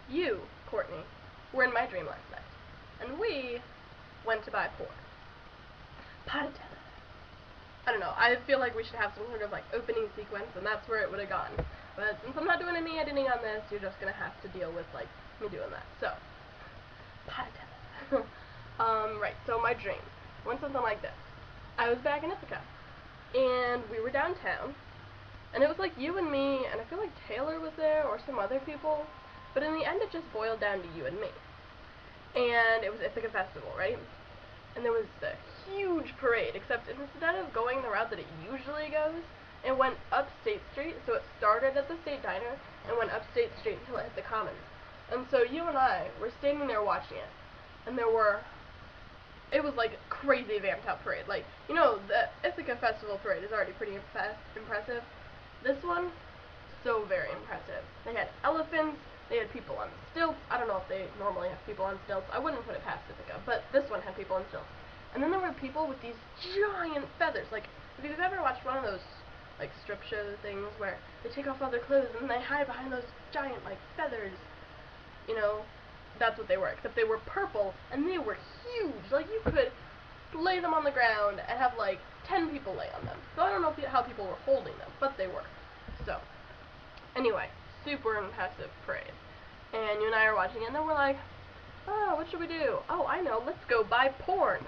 you, Courtney, were in my dream last night, and we went to buy porn. Poditether. I don't know, I feel like we should have some sort of, like, opening sequence, and that's where it would have gone. But since I'm not doing any editing on this, you're just gonna have to deal with, like, me doing that. So, poditether. Right, so my dream went something like this. I was back in Ithaca, and we were downtown, and it was like you and me, and I feel like Taylor was there, or some other people, but in the end it just boiled down to you and me. And it was Ithaca Festival, right? And there was a huge parade, except instead of going the route that it usually goes, it went up State Street, so it started at the State Diner, and went up State Street until it hit the Commons. And so you and I were standing there watching it, and it was like a crazy vamped out parade. Like, you know, the Ithaca Festival parade is already pretty impressive. This one, so very impressive. They had elephants, they had people on stilts. I don't know if they normally have people on stilts. I wouldn't put it past Ithaca, but this one had people on stilts. And then there were people with these giant feathers. Like, if you've ever watched one of those, like, strip show things where they take off all their clothes and they hide behind those giant, like, feathers, you know, that's what they were, except they were purple, and they were huge. Like, you could lay them on the ground and have, like, 10 people lay on them. So I don't know how people were holding them, but they were. So, anyway, super impressive parade. And you and I are watching it, and then we're like, oh, what should we do? Oh, I know, let's go buy porn,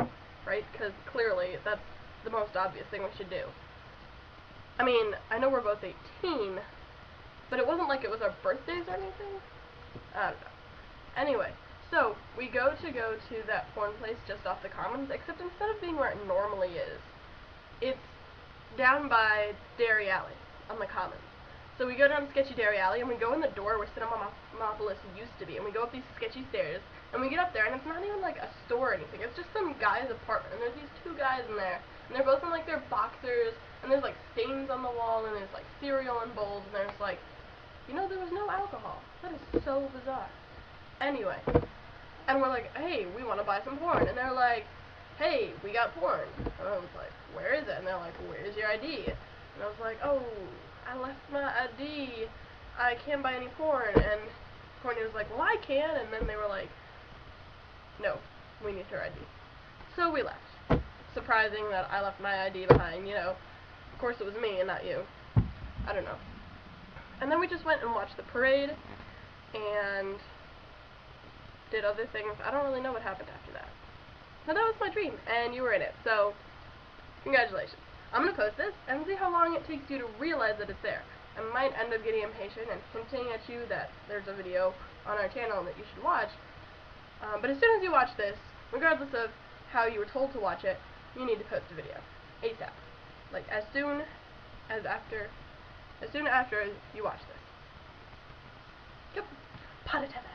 right? Because clearly that's the most obvious thing we should do. I mean, I know we're both 18, but it wasn't like it was our birthdays or anything. I don't know. Anyway, so we go to that porn place just off the Commons, except instead of being where it normally is, it's down by Dairy Alley on the Commons. So we go down Sketchy Dairy Alley, and we go in the door where Cinemapolis used to be, and we go up these sketchy stairs, and we get up there, and it's not even like a store or anything, it's just some guy's apartment, and there's these two guys in there, and they're both in like their boxers, and there's like stains on the wall, and there's like cereal in bowls, and there's like, you know, there was no alcohol. That is so bizarre. Anyway, and we're like, hey, we want to buy some porn, and they're like, hey, we got porn. And I was like, where is it? And they're like, where's your ID? And I was like, oh, I left my ID. I can't buy any porn. And Courtney was like, well, I can. And then they were like, no, we need her ID. So we left. Surprising that I left my ID behind, you know. Of course it was me and not you. I don't know. And then we just went and watched the parade and did other things. I don't really know what happened after that. But that was my dream, and you were in it, so congratulations. I'm going to post this and see how long it takes you to realize that it's there. I might end up getting impatient and hinting at you that there's a video on our channel that you should watch. But as soon as you watch this, regardless of how you were told to watch it, you need to post a video. ASAP. Like, as soon after you watch this. Yep. Poditether.